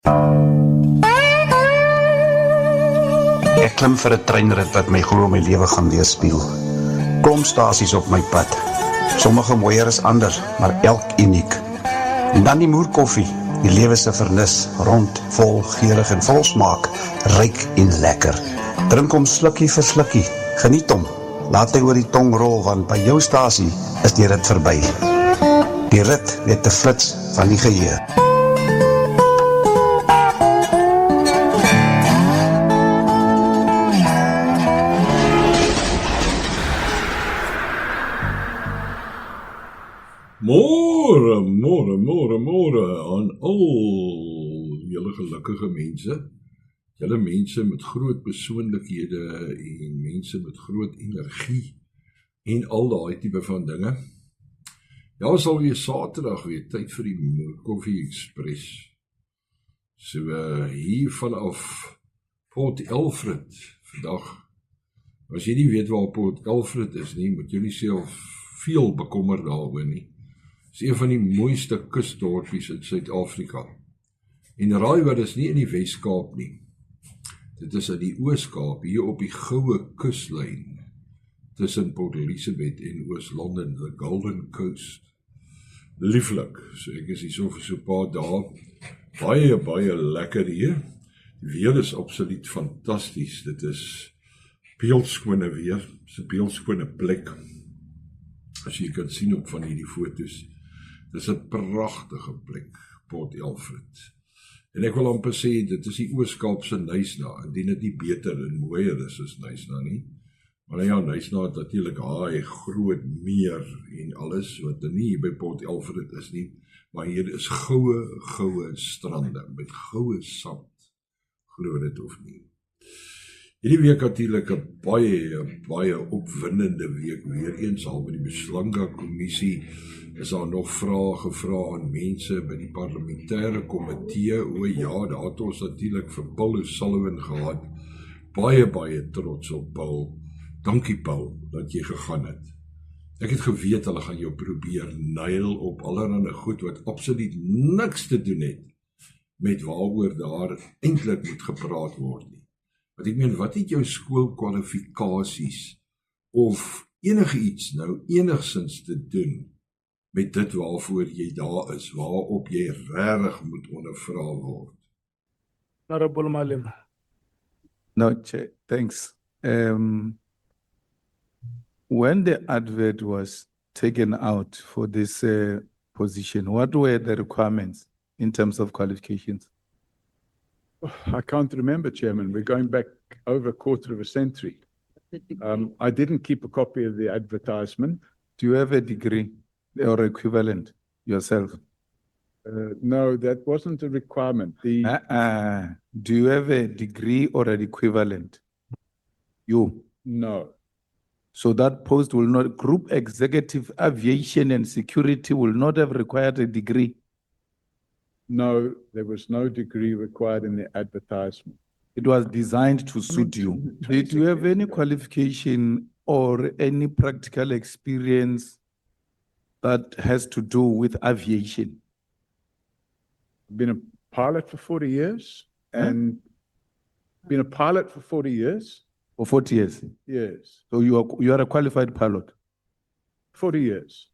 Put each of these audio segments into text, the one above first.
Ek klim vir 'n treinrit wat my glo my lewe gaan weerspieël. Klomp stasies op my pad. Sommige mooier as ander, maar elk uniek. En dan die moerkoffie, die lewe se vernis, rond, vol, geurig en vol smaak, ryk en lekker. Drink hom slukkie vir slukkie, geniet hom. Laat hy oor die tong rol, want by jou stasie is die rit verby. Die rit weet te flits van die geheue. Môre aan al julle gelukkige mense, julle mense met groot persoonlikhede en mense met groot energie en al daai tipe van dinge. Ja, sal weer Saterdag weer tyd vir die Moerkoffie Express. So hier vanaf Port Elfrid vandag. As jy nie weet waar Port Elfrid is nie, moet jy nie self veel bekommer daaroor nie. Dit is een van die mooiste kusdorpies in Suid-Afrika. En raai wat, is nie in die Wes-Kaap nie. Dit is in die Oos-Kaap, hier op die goue kuslyn, tussen Port Elizabeth en Oos-London, the Golden Coast. Lieflik, so ek is hier so vir so 'n paar dae, baie lekker hier. Die weer is absoluut fantasties, dit is beeldskone weer, dit is 'n beeldskone plek, as jy kan sien op van hierdie foto's. Dit is 'n pragtige plek, Port Elfrid. En ek wil amper sê, dit is die Oos-Kaapse Knysna, indien dit nie beter en mooier is as Knysna nie. Maar ja, Knysna het natuurlik haai groot meer en alles, wat nie hier by Port Elfrid is nie, maar hier is goue strande, met goue sand, glo dit of nie. Hierdie week natuurlik 'n baie opwindende week, weer eens al by die Beslanga Kommissie, is daar nog vrae gevra aan mense by die parlementêre komitee. O ja, daar het ons natuurlik vir Paul O'Sullivan gehad. Baie trots op Paul. Dankie Paul, dat jy gegaan het. Ek het geweet hulle gaan jou probeer nail op allerhande goed wat absoluut niks te doen het met waaroor daar eintlik moet gepraat word nie. Want ek meen, wat het jou skoolkwalifikasies of enige iets nou enigsins te doen met dit waarvoor jy daar is, waarop jy regtig moet ondervra word? Honorable Malim. No, thanks. When the advert was taken out for this position, what were the requirements in terms of qualifications? I can't remember, Chairman. We're going back over a quarter of a century. I didn't keep a copy of the advertisement. Do you have a degree or equivalent yourself? No, that wasn't a requirement. Do you have a degree or an equivalent? You? No. So that post will not, Group Executive Aviation and Security will not have required a degree? No, there was no degree required in the advertisement. It was designed to suit you. Did you have any qualification or any practical experience that has to do with aviation? I've been a pilot for 40 years and been a pilot for 40 years. For 40 years? Yes. So you are a qualified pilot? 40 years.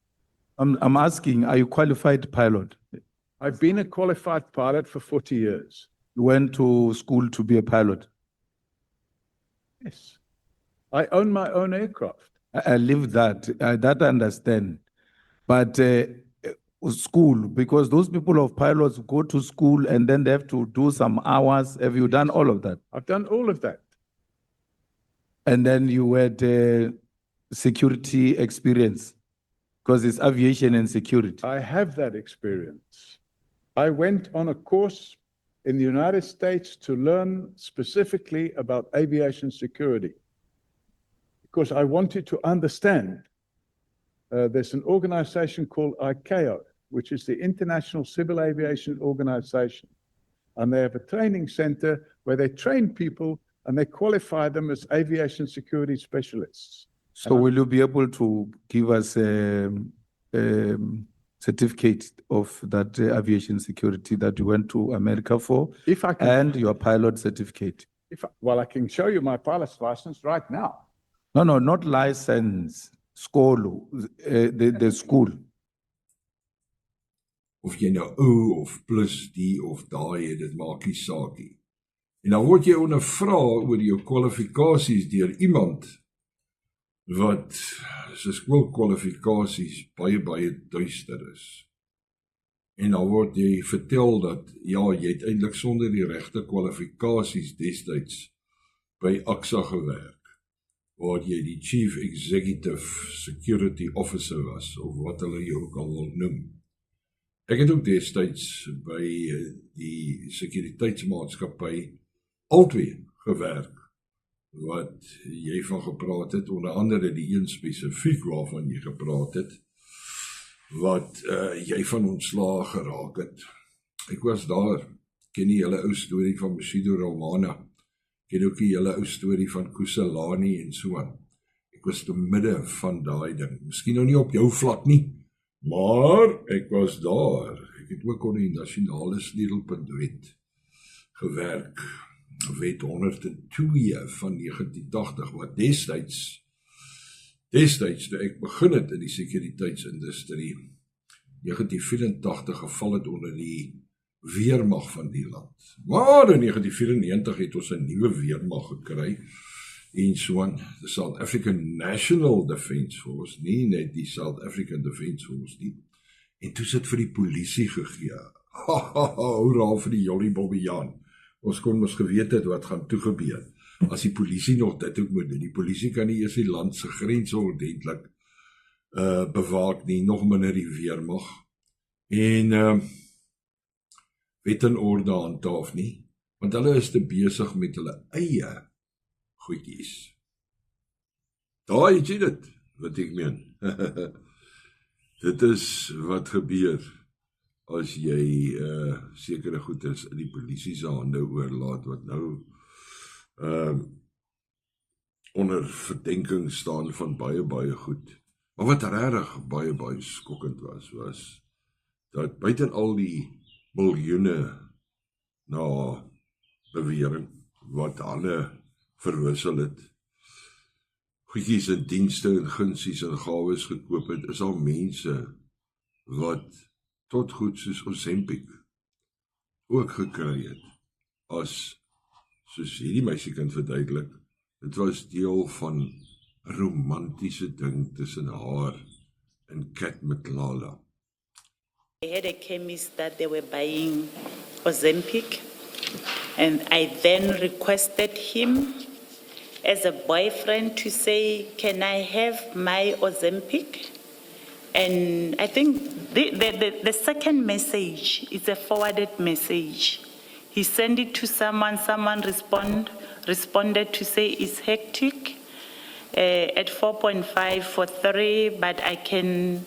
I'm asking, are you a qualified pilot? I've been a qualified pilot for 40 years. You went to school to be a pilot? Yes. I own my own aircraft. I live that. I understand. But school, because those people of pilots go to school and then they have to do some hours. Have you done all of that? I've done all of that. And then you had security experience, because it's aviation and security. I have that experience. I went on a course in the United States to learn specifically about aviation security, because I wanted to understand. There's an organization called ICAO, which is the International Civil Aviation Organization. And they have a training center where they train people and they qualify them as aviation security specialists. So will you be able to give us certificate of that aviation security that you went to America for, If I can, and your pilot certificate. well, I can show you my pilot's license right now. No, no, not license, school, the school. Of jy nou O of plus die of daai het, dit maak nie saak nie. En dan word jy ondervra oor jou kwalifikasies deur iemand wat sy skoolkwalifikasies baie duister is. En dan word jy vertel dat ja, jy het eintlik sonder die regte kwalifikasies destyds by AXA gewerk, waar jy die Chief Executive Security Officer was, of wat hulle jou ook al wil noem. Ek het ook destyds by die sekuriteitsmaatskappy altwee gewerk, wat jy van gepraat het, onder andere die een spesifiek waarvan jy gepraat het, wat jy van ontslaag geraak het. Ek was daar, ken die hele ou storie van Bushido Romana, ken ook die hele ou storie van Kusalani en so aan. Ek was te midde van daai ding, miskien nou nie op jou vlak nie, maar ek was daar. Ek het ook onder die nasionale sleutelpuntwet gewerk, wet 102 van 1980, wat destyds toe ek begin het in die sekuriteitsindustrie, 1984 geval het onder die weermag van die land. Maar in 1994 het ons 'n nuwe weermag gekry, en so aan, the South African National Defence Force, nie net die South African Defence Force nie. En toe sit vir die polisie gegee. Hoera vir die Jolly Bobby Jan. Ons kon mos geweet het wat gaan toegebeur. As die polisie nog dit ook moet doen. Die polisie kan nie eers die land se grense ordentlik bewaak nie, nog minder die weermag. En wet en orde handhaaf nie, want hulle is te besig met hulle eie goedjies. Daar het jy dit, wat ek meen. Dit is wat gebeur as jy sekere goeders in die polisie se hande oorlaat, wat nou onder verdenking staan van baie goed. Maar wat regtig baie skokkend was dat buiten al die miljoene na bewering wat hulle verwissel het, goedjies en dienste en gunsies en gawes gekoop het, is al mense wat tot goed soos Ozempic ook gekry het, as, soos hierdie meisie kan verduidelik, dit was deel van 'n romantiese ding tussen haar en Cat McLala. I had a chemist that they were buying Ozempic, and I then requested him as a boyfriend to say, can I have my Ozempic? And I think the second message is a forwarded message. He sent it to someone responded to say it's hectic at 4.5 for 3, but I can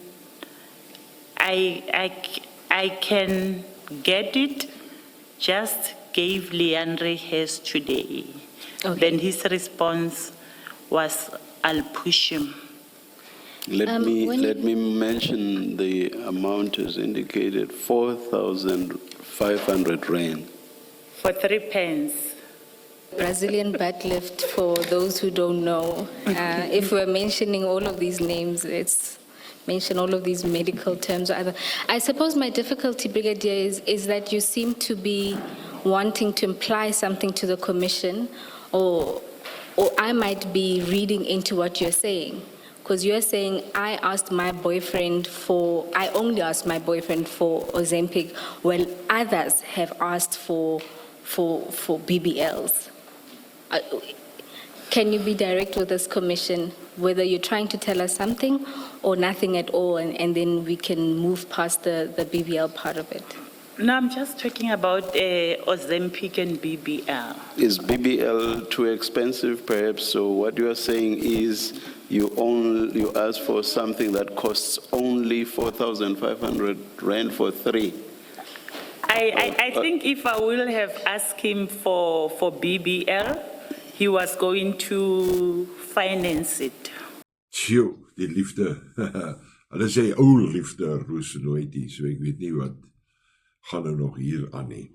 get it, just gave Leandre hers today. Okay. Then his response was, I'll push him. When Let me mention the amount is indicated, 4,500 rand. For 3 pence. Brazilian butt lift, for those who don't know, if we're mentioning all of these names, let's mention all of these medical terms. I suppose my difficulty, Brigadier, is that you seem to be wanting to imply something to the commission, or I might be reading into what you're saying. Because you're saying, I only asked my boyfriend for Ozempic, while others have asked for BBLs. Can you be direct with this commission, whether you're trying to tell us something or nothing at all, and then we can move past the BBL part of it? No, I'm just talking about Ozempic and BBL. Is BBL too expensive, perhaps? So what you are saying is you ask for something that costs only 4,500 rand for 3. I think if I will have asked him for BBL, he was going to finance it. Tjoe, die liefde. Hulle sê ou liefde Roosenooitie, so ek weet nie wat gaan nou nog hier aan nie.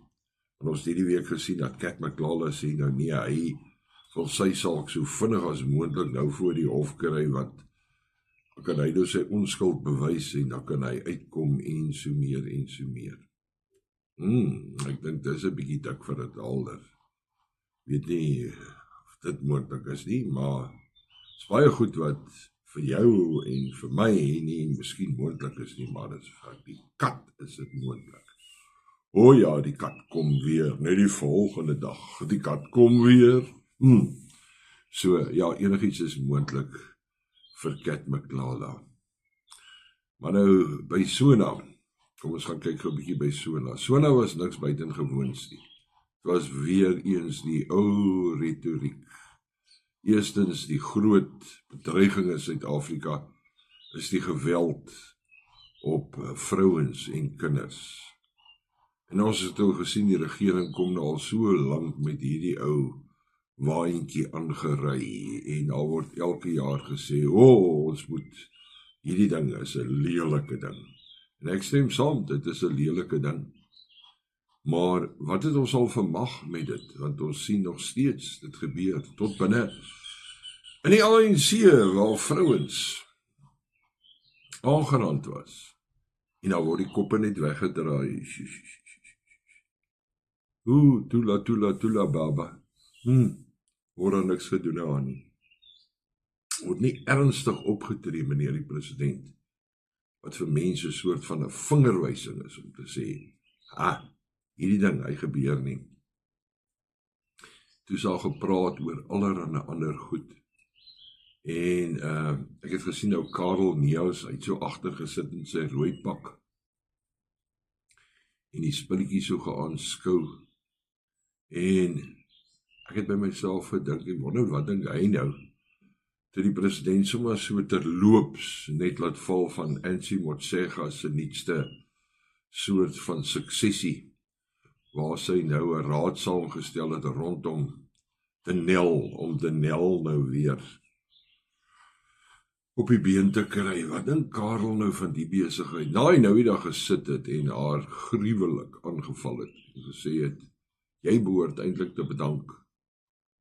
En ons het hierdie week gesien dat Cat McLaughlin sê nou nee, hy wil sy saak so vinnig as moontlik nou voor die hof kry, want dan kan hy nou sy onskuld bewys en dan kan hy uitkom en so meer en so meer. Ek dink dis 'n bietjie dik vir 'n daalder. Weet nie of dit moontlik is nie, maar is baie goed wat vir jou en vir my nie miskien moontlik is nie, maar dit is vir die kat is dit moontlik. O ja, die kat kom weer, net die volgende dag, die kat kom weer. So, ja, enigiets is moontlik vir Cat McLaughlin. Maar nou, by Sona, kom ons gaan kyk 'n bietjie by Sona. Sona was niks buitengewoons nie. Dit was weer eens die ou retoriek. Eerstens, die groot bedreiging in Suid-Afrika is die geweld op vrouens en kinders. En ons het al gesien, die regering kom nou al so lank met hierdie ou waantjie aangery en al word elke jaar gesê, ons moet, hierdie ding is 'n lelike ding. En ek stem saam, dit is 'n lelike ding. Maar wat het ons al vermag met dit? Want ons sien nog steeds, dit gebeur tot binne in die ANC waar vrouens aangerand was. En dan word die koppe net weggedraai. Tula baba. Word daar niks gedoen aan nie. Word nie ernstig opgetree, meneer die president, wat vir mense 'n soort van 'n vingerwysing is om te sê, hierdie ding, hy gebeur nie. Toe is daar gepraat oor allerhande ander goed. En ek het gesien nou Karel Neus, hy het so agter gesit in sy rooi pak en die spulletjie so geaanskou. En ek het by myself gedink, ek wonder wat dink hy nou, toe die president sommer so terloops net laat val van Ansie Motshega se nuutste soort van suksesie, waar sy nou 'n raad saamgestel het rondom Denel, om Denel nou weer op die been te kry. Wat dink Karel nou van die besigheid? Hy nou die dag gesit het en haar gruwelik aangeval het en gesê het, jy behoort eintlik te bedank,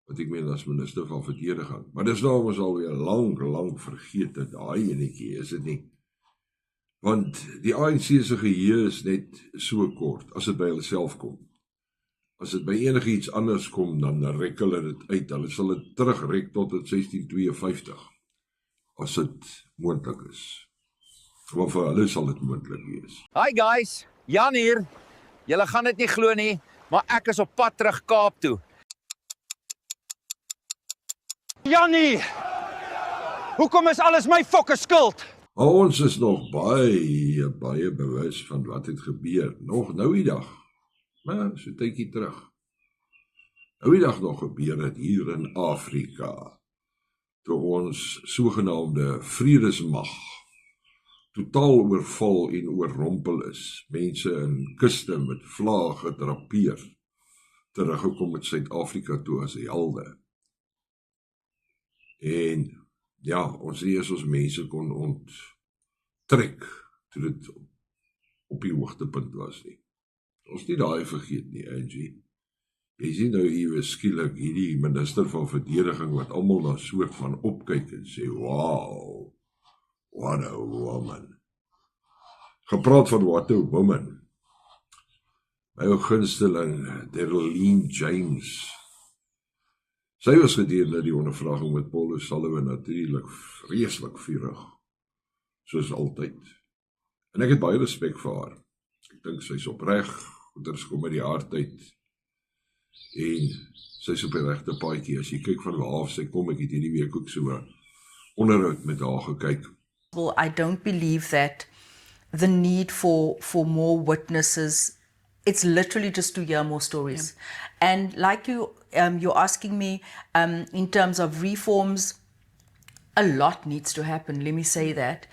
wat ek meen as minister van verdediging. Maar dis nou ons alweer lang vergeet het, daai enetjie is dit nie. Want die ANC se geheue is net so kort, as dit by hulle self kom. As dit by enigiets anders kom, dan rek hulle dit uit. Hulle sal dit terugrek tot 1652, as dit moontlik is. Maar vir hulle sal dit moontlik wees. Hi guys, Jan hier. Julle gaan dit nie glo nie, maar ek is op pad terug Kaap toe. Jannie, hoekom is alles my fokke skuld? Ons is nog baie bewus van wat het gebeur. Nog nou die dag, maar so tydjie terug. Nou die dag nog gebeur het hier in Afrika, toe ons sogenaamde vredesmag totaal oorval en oorrompel is. Mense in kuste met vlae gedrapeer, teruggekom met Suid-Afrika toe as helde. En ja, ons nie eens ons mense kon onttrek, toe dit op die hoogtepunt was nie. Ons nie daai vergeet nie, Angie. Jy sien nou hier skielik hierdie minister van verdediging wat almal na soort van opkyk en sê, wow, what a woman. Gepraat van what a woman. My ou gunsteling, Darlene James. Sy was gedurende die ondervraging met Paul O'Sullivan natuurlik vreeslik vurig, soos altyd. En ek het baie respek vir haar. Ek dink sy's opreg, goeders kom uit die hart uit, en sy's op die regte paadjie. As jy kyk van waar sy kom, ek het hierdie week ook so 'n onderhoud met haar gekyk. Well, I don't believe that the need for more witnesses, it's literally just to hear more stories. Yeah. And like you're asking me, in terms of reforms, a lot needs to happen, let me say that.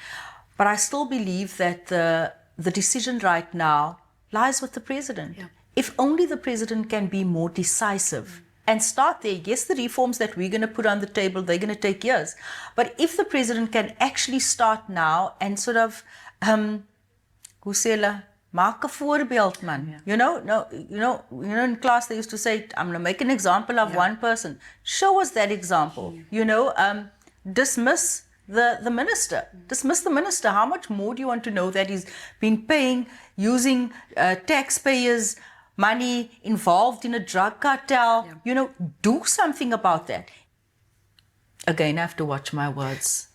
But I still believe that the decision right now lies with the president. Yeah. If only the president can be more decisive and start there. Yes, the reforms that we're going to put on the table, they're going to take years. But if the president can actually start now and sort of, hoe sê hulle, maak 'n voorbeeld, man. You know, in class they used to say, I'm going to make an example of one person. Show us that example. You know, dismiss the minister. Dismiss the minister. How much more do you want to know that he's been paying, using taxpayers' money, involved in a drug cartel? You know, do something about that. Again, I have to watch my words.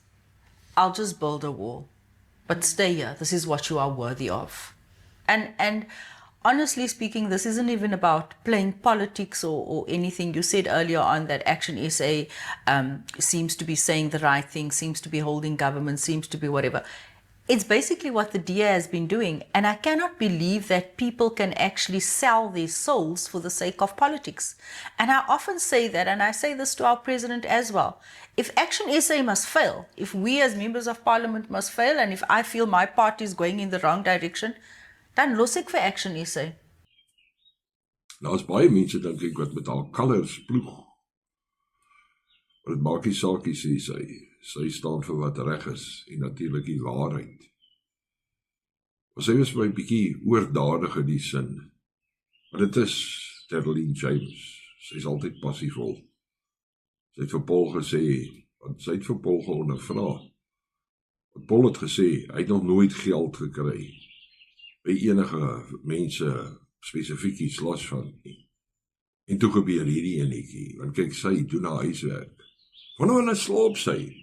I'll just build a wall. But stay here. This is what you are worthy of. And honestly speaking, this isn't even about playing politics or anything. You said earlier on that Action SA seems to be saying the right thing, seems to be holding government, seems to be whatever. It's basically what the DA has been doing. And I cannot believe that people can actually sell their souls for the sake of politics. And I often say that, and I say this to our president as well. If Action SA must fail, if we as members of parliament must fail, and if I feel my party is going in the wrong direction, dan los ek vir Action SA. Daar's baie mense dink ek wat met haar kalvers ploeg. Maar dit maak nie saak nie, sê sy. Sy staan vir wat reg is en natuurlik die waarheid. Maar sy was my bietjie oordadig in die sin. Maar dit is Terlene James. Sy's altyd passievol. Sy het vir Paul gesê, want sy het vir Paul ondervra. Want Paul het gesê, hy het nog nooit geld gekry by enige mense spesifiek iets los van nie. En toe gebeur hierdie enetjie, want kyk, sy doen haar huiswerk. Wanneer slaap sy?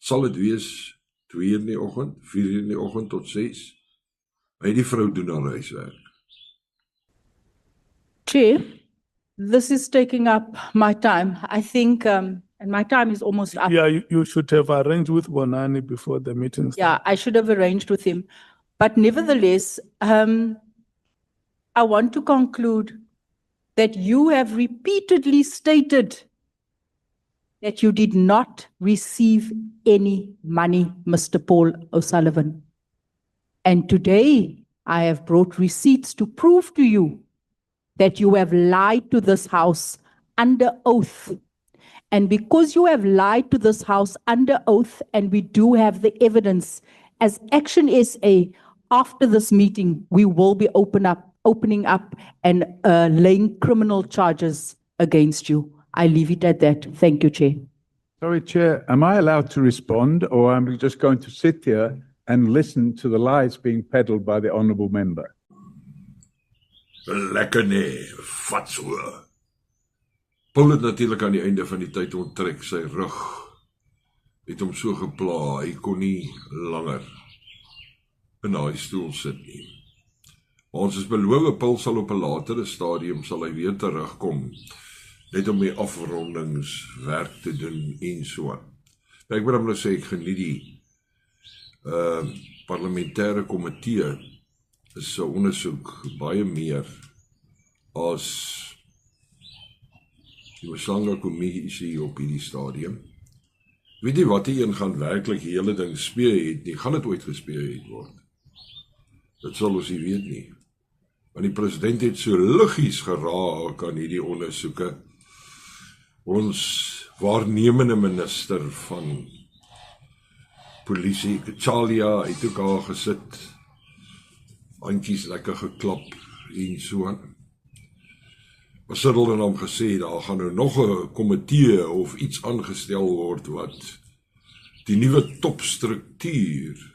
Sal dit wees 2 in die oggend, 4 in die oggend tot 6? Hy die vrou doen haar huiswerk. Chair, this is taking up my time. I think, and my time is almost up. Yeah, you should have arranged with Bonani before the meeting. Yeah, I should have arranged with him. But nevertheless, I want to conclude that you have repeatedly stated that you did not receive any money, Mr. Paul O'Sullivan. And today, I have brought receipts to prove to you that you have lied to this House under oath. And because you have lied to this House under oath, and we do have the evidence, as Action SA, after this meeting, we will be opening up and laying criminal charges against you. I leave it at that. Thank you, Chair. Sorry, Chair, am I allowed to respond, or am I just going to sit here and listen to the lies being peddled by the honourable member? Lekker nee, vat so. Paul het natuurlik aan die einde van die tyd onttrek, sy rug het hom so gepla, hy kon nie langer in daai stoel sit nie. Maar ons is beloof, Paul sal op 'n latere stadium sal hy weer terugkom, net om die afrondingswerk te doen en so aan. Ek wil nou sê, ek geniet die parlementêre komitee is 'n ondersoek baie meer as die Msanga kommissie op hierdie stadium. Weet jy wat die een gaan werklik die hele ding speel het nie, gaan dit ooit gespeel het word? Dit sal ons nie weet nie. Want die president het so liggies geraak aan hierdie ondersoeke. Ons waarnemende minister van polisie, Chalia, het ook al gesit, handjies lekker geklap en so aan. Was het al in hom gesê, daar gaan nou nog 'n komitee of iets aangestel word wat die nuwe topstruktuur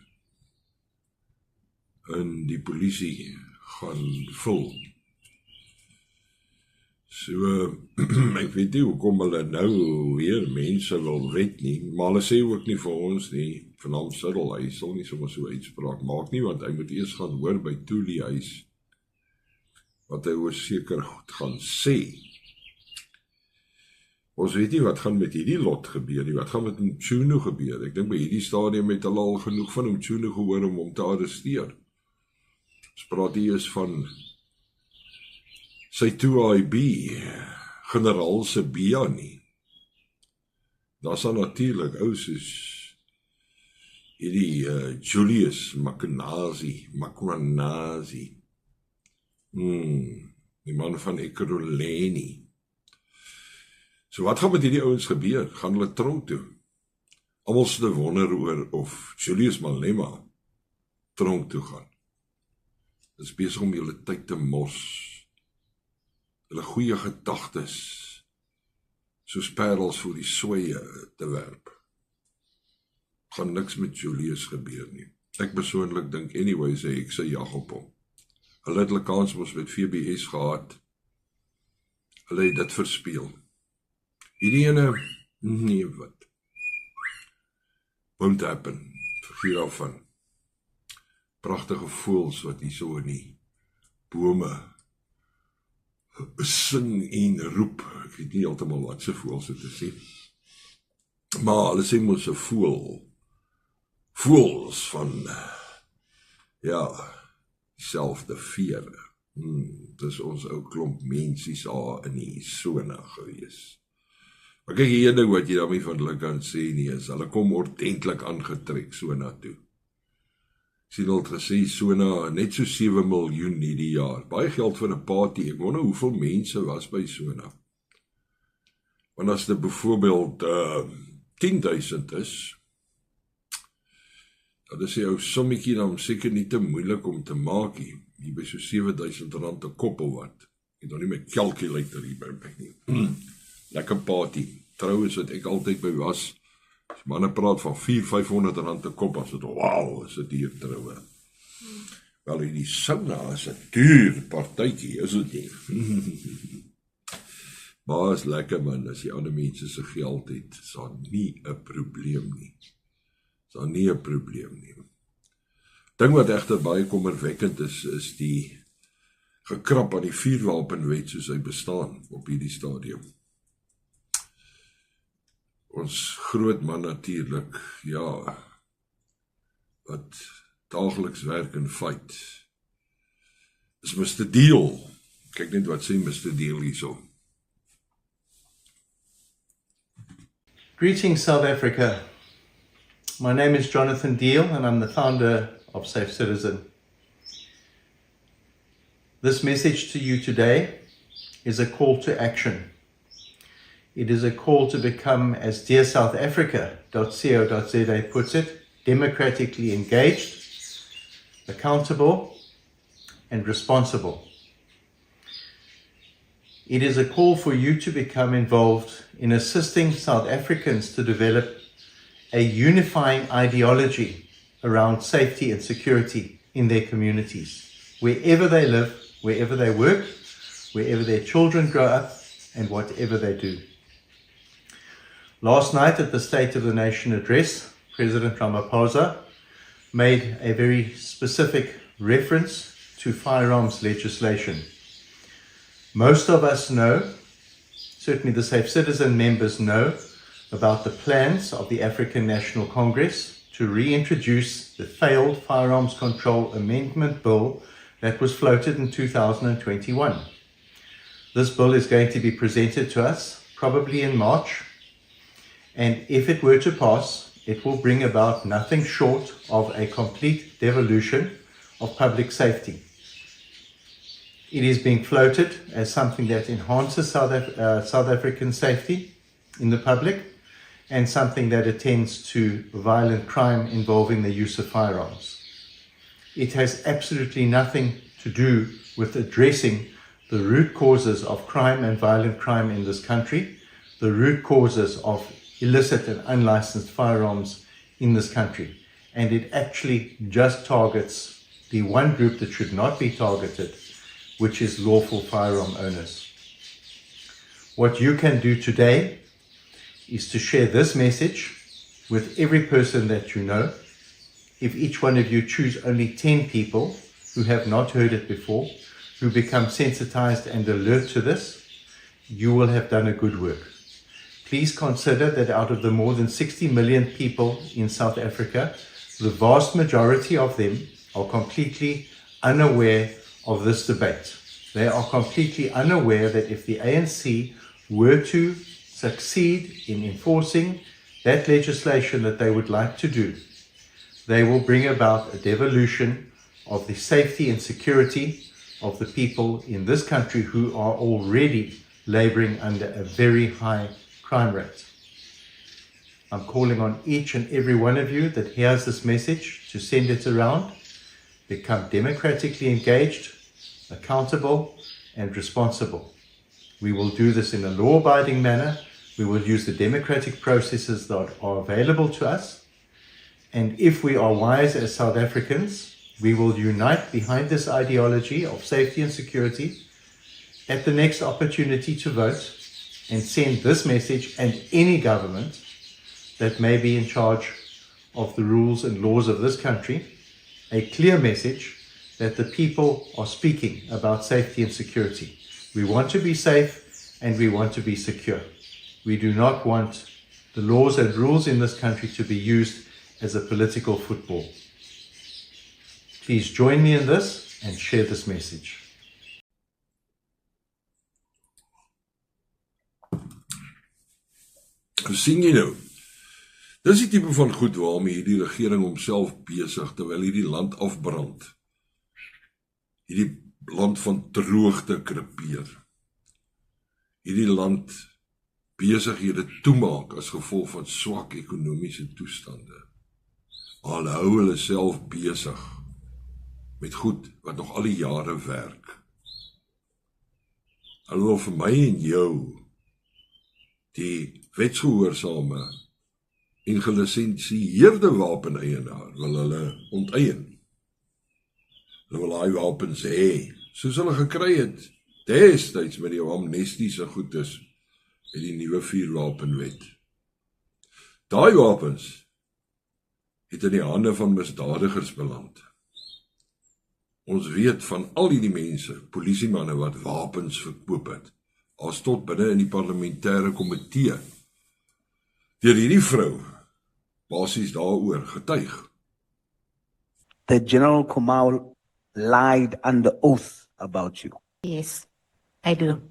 in die polisie gaan vul. So, ek weet nie hoekom hulle nou weer mense wil wet nie, maar hulle sê ook nie vir ons nie, van Siddel, hy sal nie sommer so uitspraak maak nie, want hy moet eers gaan hoor by Tuli huis, wat hy oor seker goed gaan sê. Ons weet nie wat gaan met hierdie lot gebeur nie, wat gaan met Mchunu gebeur. Ek dink by hierdie stadium het hulle al genoeg van Mchunu gehoor om hom te arresteer. Ons praat hier is van sy 2IB, generaal se Bia nie. Daar sal natuurlik ou soos hierdie Julius Makwanazi, die man van Ekurhuleni, So wat gaan met hierdie ouens gebeur? Gaan hulle tronk toe? Almal sit te wonder oor of Julius Malema tronk toe gaan. Dit is besig om julle tyd te mors. Hulle goeie gedagtes, soos parels voor die soeie te werp. Gaan niks met Julius gebeur nie. Ek persoonlik dink anyways ek sê jag op hom. Hulle het hulle kans mos met VBS gehad. Hulle het dit verspeel. Hierdie ene, nee wat. Won't happen. Vergeet daarvan. Pragtige voëls wat hier so in die bome sing en roep. Ek weet nie heeltemal wat se voëls dit is nie. Maar hulle sê mos 'n voël. Voëls van ja, dieselfde vere. Dis ons ou klomp mensies daar in die sone gewees. Maar kyk, hier ding wat jy daarmee van hulle kan sê nie is, hulle kom ordentlik aangetrek Sona toe. Sien al gesê Sona net so 7 miljoen hierdie jaar. Baie geld vir 'n party. Ek wonder hoeveel mense was by Sona. Want as dit byvoorbeeld 10,000 is, dan is die ou sommetjie dan seker nie te moeilik om te maak nie. Hier by so R7,000 'n koppel wat. Ek dan nie my calculator hier by my nie. Lekker party. Trouwens wat ek altyd by was, as manne praat van R400-500 'n kop, as dit wow, is dit hier troue. Wel, die sauna is 'n duur partytjie, is dit nie? Maar is lekker man, as die ander mense se geld het, is daar nie 'n probleem nie. Is daar nie 'n probleem nie. Ding wat egter baie kommerwekkend is die gekrap aan die vuurwapenwet soos hy bestaan op hierdie stadium. Ons groot man natuurlik, ja, wat daagliks werk en fight, is Mr. Deal. Kyk net wat sê Mr. Deal hierso. Greetings, South Africa. My name is Jonathan Deal, and I'm the founder of Safe Citizen. This message to you today is a call to action. It is a call to become, as dearsouthafrica.co.za puts it, democratically engaged, accountable, and responsible. It is a call for you to become involved in assisting South Africans to develop a unifying ideology around safety and security in their communities, wherever they live, wherever they work, wherever their children grow up, and whatever they do. Last night at the State of the Nation address, President Ramaphosa made a very specific reference to firearms legislation. Most of us know, certainly the Safe Citizen members know, about the plans of the African National Congress to reintroduce the failed Firearms Control Amendment Bill that was floated in 2021. This bill is going to be presented to us probably in March, and if it were to pass, it will bring about nothing short of a complete devolution of public safety. It is being floated as something that enhances South African safety in the public and something that attends to violent crime involving the use of firearms. It has absolutely nothing to do with addressing the root causes of crime and violent crime in this country, the root causes of illicit and unlicensed firearms in this country. And it actually just targets the one group that should not be targeted, which is lawful firearm owners. What you can do today is to share this message with every person that you know. If each one of you choose only 10 people who have not heard it before, who become sensitized and alert to this, you will have done a good work. Please consider that out of the more than 60 million people in South Africa, the vast majority of them are completely unaware of this debate. They are completely unaware that if the ANC were to succeed in enforcing that legislation that they would like to do, they will bring about a devolution of the safety and security of the people in this country who are already laboring under a very high crime rate. I'm calling on each and every one of you that hears this message to send it around, become democratically engaged, accountable, and responsible. We will do this in a law-abiding manner. We will use the democratic processes that are available to us. And if we are wise as South Africans, we will unite behind this ideology of safety and security at the next opportunity to vote and send this message and any government that may be in charge of the rules and laws of this country, a clear message that the people are speaking about safety and security. We want to be safe and we want to be secure. We do not want the laws and rules in this country to be used as a political football. Please join me in this and share this message. Sien jy nou? Dis die tipe van goed waarmee hierdie regering homself besig terwyl hierdie land afbrand. Hierdie land van droogte krepeer. Hierdie land besighede toemaak as gevolg van swak ekonomiese toestande. Al hou hulle self besig met goed wat nog al die jare werk. Hulle wil vir my en jou die wetsgehoorsame en gelisensieerde wapeneienaar wil hulle onteien. Hulle wil daai wapens hê, soos hulle gekry het destyds met die amnestiese goedes en die nuwe vuurwapenwet. Daai wapens het in die hande van misdadigers beland. Ons weet van al die mense, polisiemanne wat wapens verkoop het, as tot binne in die parlementêre komitee, deur hierdie vrou basies daaroor getuig. The General Kumal lied under oath about you. Yes, I do.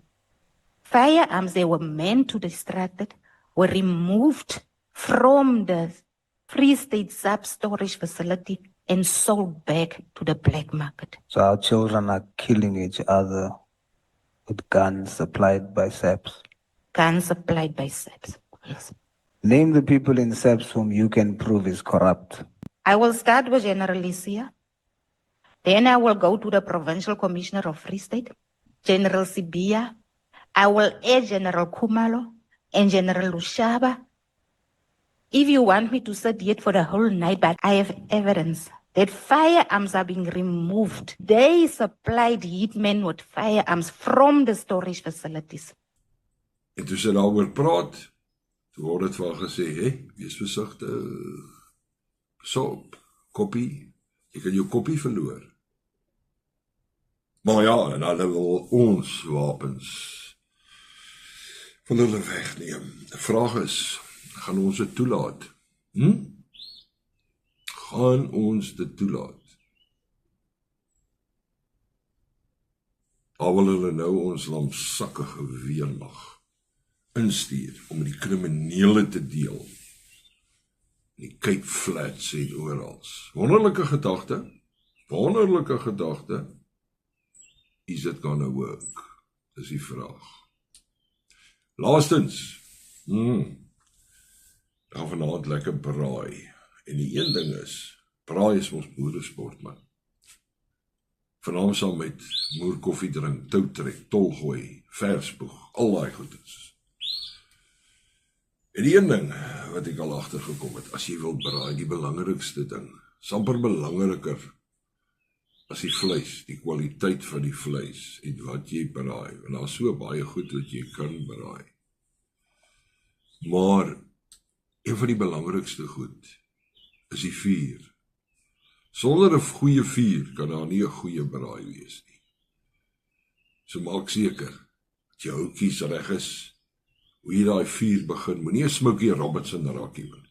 Firearms they were meant to distract were removed from the Free State sub-storage facility and sold back to the black market. So our children are killing each other with guns supplied by SAPS. Guns supplied by SAPS, yes. Name the people in SAPS whom you can prove is corrupt. I will start with General Lysia. Then I will go to the Provincial Commissioner of Free State, General Sibia. I will add General Kumalo and General Lushaba. If you want me to sit yet for the whole night, but I have evidence that firearms are being removed. They supplied hitmen with firearms from the storage facilities. En toe sy daaroor praat, toe word het van gesê, wees versigtig, koppie, jy kan jou koppie verloor. Maar ja, en hulle wil ons wapens van hulle wegneem. Die vraag is, gaan ons dit toelaat? Gaan ons dit toelaat? Al wil hulle nou ons lamsakkige weermag instuur om die kriminele te deel. Die Cape Flats en orals. Wonderlike gedagte. Is it gonna work? Dis die vraag. Laastens, gaan vanaand lekker braai. En die een ding is, braai is ons boeresport, man. Vanaand sal met moerkoffie drink, toutrek, tolgooi, verspoeg, al daai goedes. En die een ding wat ek al agtergekom het, as jy wil braai, die belangrikste ding, is amper belangriker as die vleis, die kwaliteit van die vleis en wat jy braai, want daar is so baie goed wat jy kan braai. Maar een van die belangrikste goed is die vuur. Sonder 'n goeie vuur kan daar nie 'n goeie braai wees nie. So maak seker dat jou houtjies reg is. Hoe jy daai vuur begin, moenie 'n Smokey Robinson raakie word.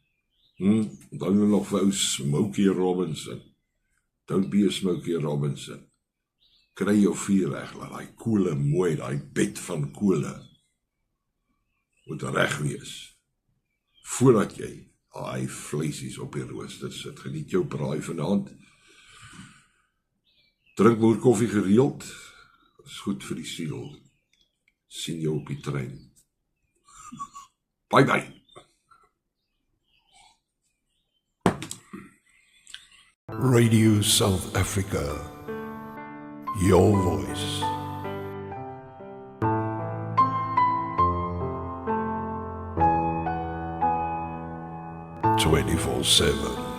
Dan nog vir ou Smokey Robinson. Don't be a Smokey Robinson. Kry jou vuur reg, laat daai koole mooi, daai bed van kole moet reg wees. Voordat jy daai vleisies op die rooster sit, geniet jou braai vanaand. Drink moerkoffie gereeld, dit is goed vir die siel. Sien jou op die trein. Bye bye. Radio South Africa, your voice. 24/7.